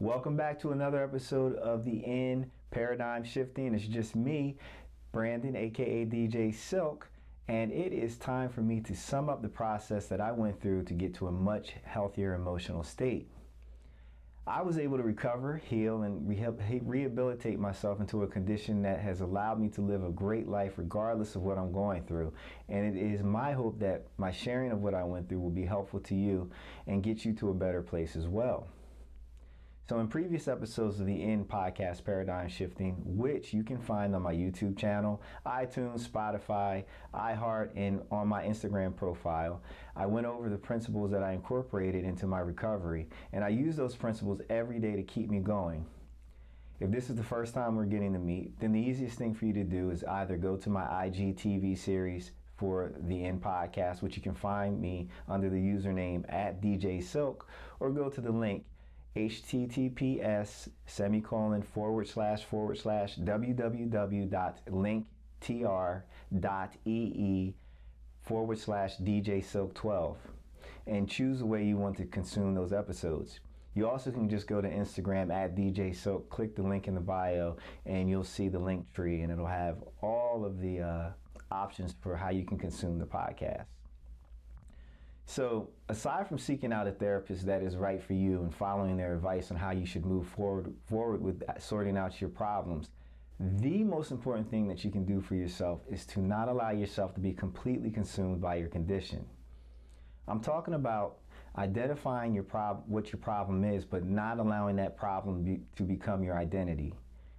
Welcome back to another episode of the In Paradigm Shifting. It's just me, Brandon, aka DJ Silk, and it is time for me to sum up the process that I went through to get to a much healthier emotional state. I was able to recover, heal, and rehabilitate myself into a condition that has allowed me to live a great life regardless of what I'm going through. And it is my hope that my sharing of what I went through will be helpful to you and get you to a better place as well. So in previous episodes of the In Podcast Paradigm Shifting, which you can find on my YouTube channel, iTunes, Spotify, iHeart, and on my Instagram profile, I went over the principles that I incorporated into my recovery, and I use those principles every day to keep me going. If this is the first time we're getting to meet, then the easiest thing for you to do is either go to my IGTV series for the In Podcast, which you can find me under the username @DJ Silk, or go to the link https://www.linktr.ee/DJ Silk12 and choose the way you want to consume those episodes. You also can just go to Instagram @DJ Silk, click the link in the bio, and you'll see the link tree, and it'll have all of the options for how you can consume the podcast. So aside from seeking out a therapist that is right for you and following their advice on how you should move forward with sorting out your problems, the most important thing that you can do for yourself is to not allow yourself to be completely consumed by your condition. I'm talking about identifying what your problem is, but not allowing that problem to become your identity.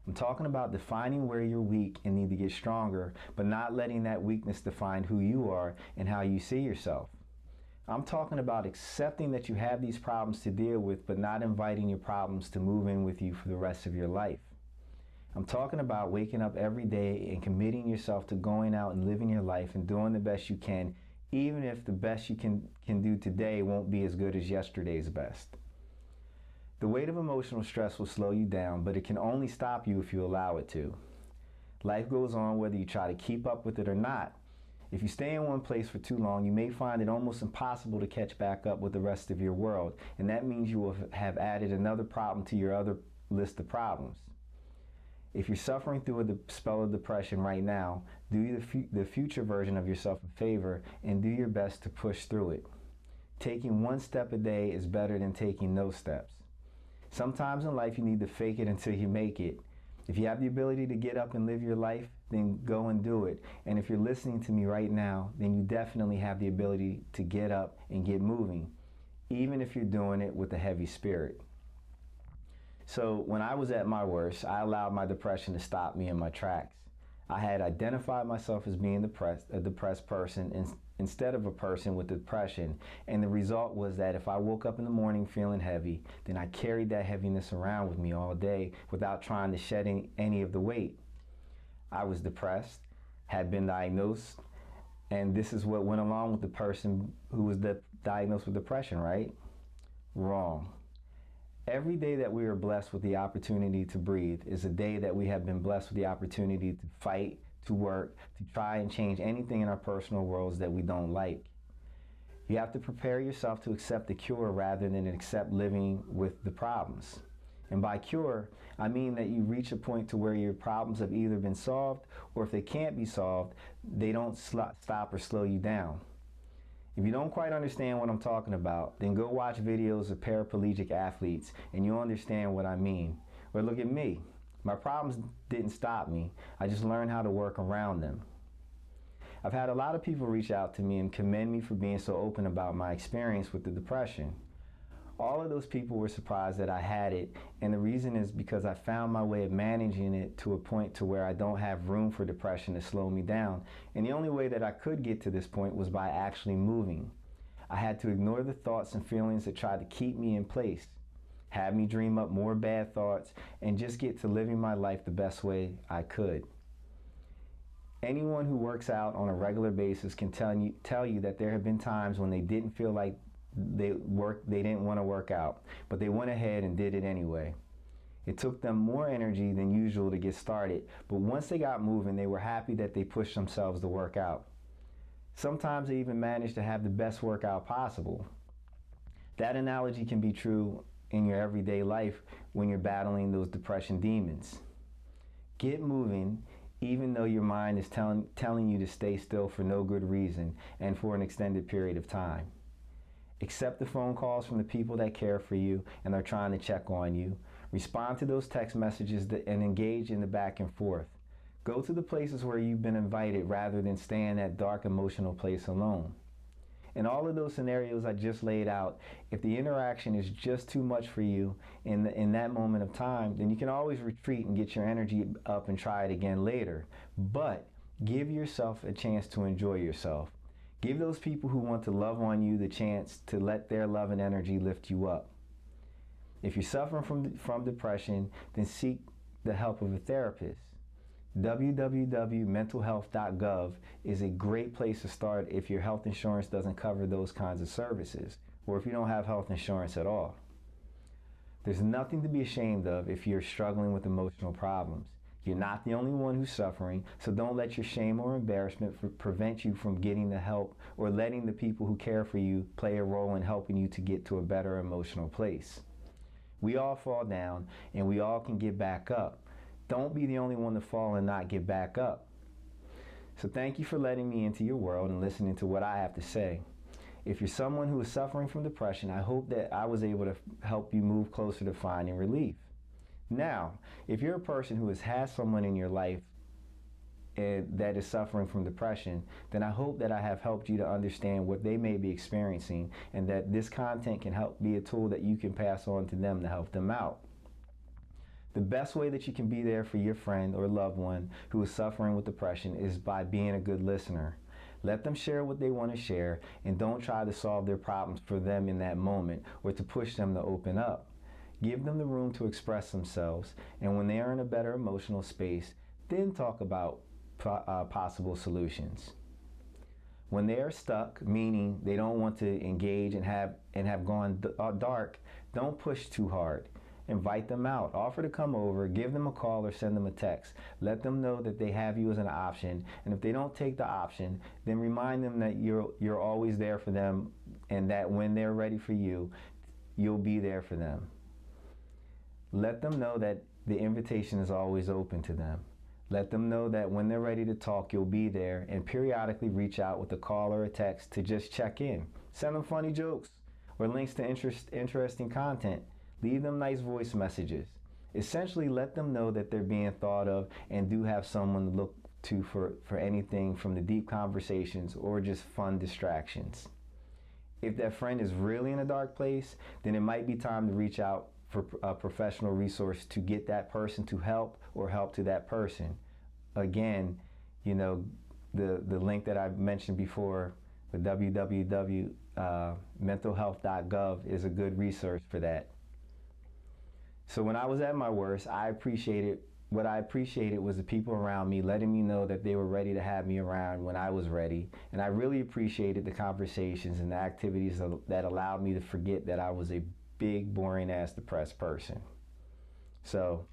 I'm talking about defining where you're weak and need to get stronger, but not letting that weakness define who you are and how you see yourself. I'm talking about accepting that you have these problems to deal with, but not inviting your problems to move in with you for the rest of your life. I'm talking about waking up every day and committing yourself to going out and living your life and doing the best you can, even if the best you can do today won't be as good as yesterday's best. The weight of emotional stress will slow you down, but it can only stop you if you allow it to. Life goes on whether you try to keep up with it or not. If you stay in one place for too long, you may find it almost impossible to catch back up with the rest of your world, and that means you will have added another problem to your other list of problems. If you're suffering through a spell of depression right now, do the future version of yourself a favor and do your best to push through it. Taking one step a day is better than taking no steps. Sometimes in life you need to fake it until you make it. If you have the ability to get up and live your life, then go and do it. And if you're listening to me right now, then you definitely have the ability to get up and get moving, even if you're doing it with a heavy spirit. So when I was at my worst, I allowed my depression to stop me in my tracks. I had identified myself as being a depressed person instead of a person with depression, and the result was that if I woke up in the morning feeling heavy, then I carried that heaviness around with me all day without trying to shed any of the weight. I was depressed, had been diagnosed, and this is what went along with the person who was diagnosed with depression, right? Wrong. Every day that we are blessed with the opportunity to breathe is a day that we have been blessed with the opportunity to fight, to work, to try and change anything in our personal worlds that we don't like. You have to prepare yourself to accept the cure rather than accept living with the problems. And by cure, I mean that you reach a point to where your problems have either been solved, or if they can't be solved, they don't stop or slow you down. If you don't quite understand what I'm talking about, then go watch videos of paraplegic athletes and you'll understand what I mean. Or look at me. My problems didn't stop me. I just learned how to work around them. I've had a lot of people reach out to me and commend me for being so open about my experience with the depression. All of those people were surprised that I had it, and the reason is because I found my way of managing it to a point to where I don't have room for depression to slow me down, and the only way that I could get to this point was by actually moving. I had to ignore the thoughts and feelings that tried to keep me in place, have me dream up more bad thoughts, and just get to living my life the best way I could. Anyone who works out on a regular basis can tell you that there have been times when they didn't feel like they didn't want to work out, but they went ahead and did it anyway. It took them more energy than usual to get started, but once they got moving, they were happy that they pushed themselves to work out. Sometimes they even managed to have the best workout possible. That analogy can be true in your everyday life when you're battling those depression demons. Get moving, even though your mind is telling you to stay still for no good reason and for an extended period of time. Accept the phone calls from the people that care for you and are trying to check on you. Respond to those text messages and engage in the back and forth. Go to the places where you've been invited rather than stay in that dark emotional place alone. In all of those scenarios I just laid out, if the interaction is just too much for you in that moment of time, then you can always retreat and get your energy up and try it again later. But give yourself a chance to enjoy yourself. Give those people who want to love on you the chance to let their love and energy lift you up. If you're suffering from depression, then seek the help of a therapist. www.mentalhealth.gov is a great place to start if your health insurance doesn't cover those kinds of services, or if you don't have health insurance at all. There's nothing to be ashamed of if you're struggling with emotional problems. You're not the only one who's suffering, so don't let your shame or embarrassment prevent you from getting the help or letting the people who care for you play a role in helping you to get to a better emotional place. We all fall down, and we all can get back up. Don't be the only one to fall and not get back up. So thank you for letting me into your world and listening to what I have to say. If you're someone who is suffering from depression, I hope that I was able to help you move closer to finding relief. Now, if you're a person who has had someone in your life that is suffering from depression, then I hope that I have helped you to understand what they may be experiencing and that this content can help be a tool that you can pass on to them to help them out. The best way that you can be there for your friend or loved one who is suffering with depression is by being a good listener. Let them share what they want to share, and don't try to solve their problems for them in that moment or to push them to open up. Give them the room to express themselves, and when they are in a better emotional space, then talk about possible solutions. When they are stuck, meaning they don't want to engage and have gone dark, don't push too hard. Invite them out, offer to come over, give them a call or send them a text. Let them know that they have you as an option, and if they don't take the option, then remind them that you're always there for them and that when they're ready for you, you'll be there for them. Let them know that the invitation is always open to them. Let them know that when they're ready to talk, you'll be there, and periodically reach out with a call or a text to just check in. Send them funny jokes or links to interesting content. Leave them nice voice messages. Essentially, let them know that they're being thought of and do have someone to look to for anything from the deep conversations or just fun distractions. If that friend is really in a dark place, then it might be time to reach out for a professional resource to get that person to help or help to that person. Again, you know, the link that I mentioned before, the www.mentalhealth.gov is a good resource for that. So when I was at my worst, what I appreciated was the people around me letting me know that they were ready to have me around when I was ready. And I really appreciated the conversations and the activities that allowed me to forget that I was a big, boring ass depressed person. So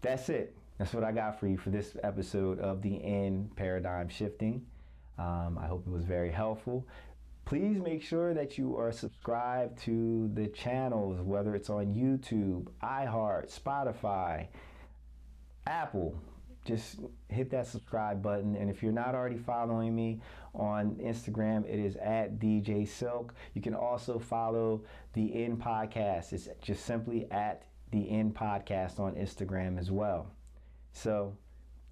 that's it. That's what I got for you for this episode of the End Paradigm Shifting. I hope it was very helpful. Please make sure that you are subscribed to the channels, whether it's on YouTube, iHeart, Spotify, Apple. Just hit that subscribe button. And if you're not already following me on Instagram, it is at DJ Silk. You can also follow the End Podcast. It's just simply at the End Podcast on Instagram as well. So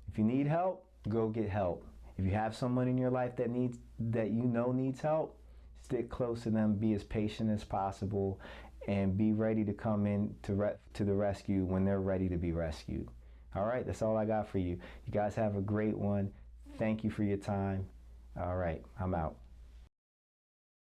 if you need help, go get help. If you have someone in your life that needs help, stick close to them, be as patient as possible, and be ready to come in to the rescue when they're ready to be rescued. All right, that's all I got for you. You guys have a great one. Thank you for your time. All right, I'm out.